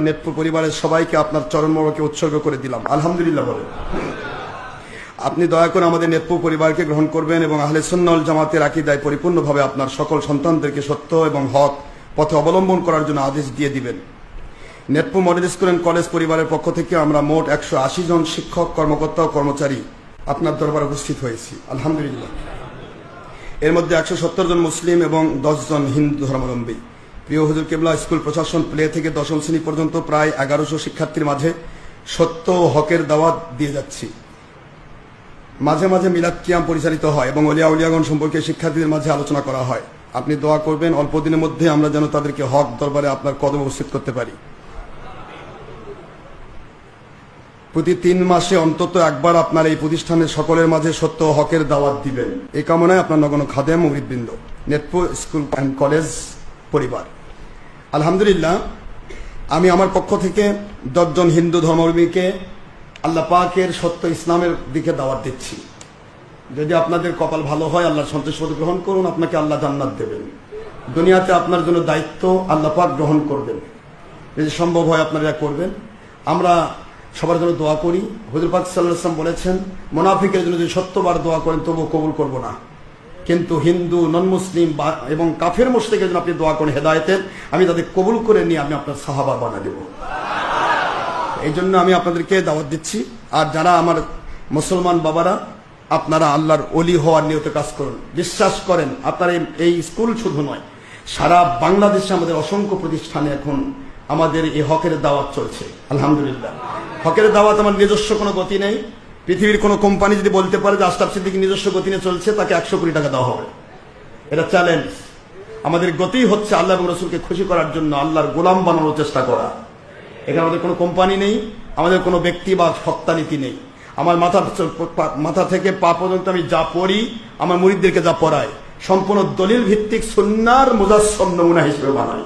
নেতৃত্ব পরিবারের সবাইকে আপনার চরণ মোবারকে উৎসর্গ করে দিলাম। আলহামদুলিল্লাহ বলে আপনি দয়া করে আমাদের নেতৃত্ব পরিবারকে গ্রহণ করবেন এবং আহলে সুন্নাহ ওয়াল জামাতের আকীদায় পরিপূর্ণভাবে আপনার সকল সন্তানদেরকে সত্য এবং হক পথে অবলম্বন করার জন্য আদেশ দিয়ে দিবেন। নেতৃত্ব মডেল স্কুল অ্যান্ড কলেজ পরিবারের পক্ষ থেকে আমরা মোট 180 জন শিক্ষক, কর্মকর্তা ও কর্মচারী আপনার দরবারে উপস্থিত হয়েছি। আলহামদুলিল্লাহ। এর মধ্যে 170 জন মুসলিম এবং 10 জন হিন্দু ধর্মাবলম্বী। প্রিয় হুজুর কেবলা, স্কুল প্রশাসন প্লে থেকে দশম শ্রেণী পর্যন্ত প্রায় 1100 শিক্ষার্থীর মাঝে সত্য ও হকের দাওয়াত দিয়ে যাচ্ছি। মাঝে মাঝে মিলাদ কিয়াম পরিচালিত হয় এবং ওলিয়া উলিয়াগণ সম্পর্কে শিক্ষার্থীদের মাঝে আলোচনা করা হয়। আপনি দোয়া করবেন অল্প দিনের মধ্যে আমরা যেন তাদেরকে হক দরবারে আপনার কদমে উপস্থিত করতে পারি। প্রতি 3 মাসে অন্তত একবার আপনার এই প্রতিষ্ঠানের সকলের মাঝে সত্য ও হকের দাওয়াত দিবেন। এই কামনায় আপনার নগণ্য খাদেম ও মুরিদবৃন্দ, নেতৃত্ব স্কুল অ্যান্ড কলেজ পরিবার। আলহামদুলিল্লাহ, আমি আমার পক্ষ থেকে 10 জন হিন্দু ধর্মাবলম্বীকে আল্লাহ পাকের সত্য ইসলামের দিকে দাওয়াত দিচ্ছি। যদি আপনাদের কপাল ভালো হয়, আল্লাহর সন্তুষ্ট গ্রহণ করুন, আপনাকে আল্লাহ জান্নাত দেবেন। দুনিয়াতে আপনার জন্য দায়িত্ব আল্লাহ পাক গ্রহণ করবেন। যদি সম্ভব হয় আপনারা করবেন। আমরা সবার জন্য দোয়া করি। হুজুর পাক সাল্লাল্লাহু আলাইহি ওয়াসাল্লাম বলেছেন, মুনাফিকের জন্য যদি 100 দোয়া করেন তবুও কবুল করব না, কিন্তু হিন্দু, নন মুসলিম এবং কাফের মুশরিকের জন্য আপনি দোয়া করেন হেদায়েতের, আমি তাদের কবুল করে নিয়ে আমি আপনার সাহাবা বানিয়ে দেব। এই জন্য আমি আপনাদেরকে দাওয়াত দিচ্ছি। আর যারা আমার মুসলমান বাবারা, আপনারা আল্লাহর ওলি হওয়ার নিয়তে কাজ করুন। বিশ্বাস করেন, আপনার এই স্কুল শুধু নয়, সারা বাংলাদেশে আমাদের অসংখ্য প্রতিষ্ঠানে এখন আমাদের এই হকের দাওয়াত চলছে। আলহামদুলিল্লাহ, হকের দাওয়াত আমার নিজস্ব কোনো গতি নেই। পৃথিবীর কোনো কোম্পানি যদি বলতে পারে যে আশরাফ সিদ্দিকী নিজস্ব গতি নিয়ে চলছে, তাকে 100 কোটি টাকা দেওয়া হবে। এটা চ্যালেঞ্জ। আমাদের গতি হচ্ছে আল্লাহ এবং রসুলকে খুশি করার জন্য আল্লাহর গোলাম বানানোর চেষ্টা করা। এখানে আমাদের কোনো কোম্পানি নেই, আমাদের কোনো ব্যক্তি বা সত্তানীতি নেই। আমার মাথা থেকে পা পর্যন্ত আমি যা পড়ি, আমার মুরিদদেরকে যা পড়াই, সম্পূর্ণ দলিল ভিত্তিক সুন্নাহর মুজাসসাম নমুনা হিসেবে বানাই।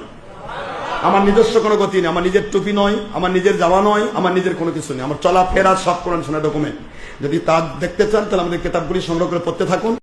আমার নিজস্ব কোনো গতি নেই, আমার নিজের টুপি নয়, আমার নিজের জামা নয়, আমার নিজের কোনো কিছু নেই। আমার চলাফেরা সব কোরআন শোনা ডকুমেন্ট। যদি তা দেখতে চান তাহলে আমাদের কিতাবগুলি সংগ্রহ করে পড়তে থাকুন।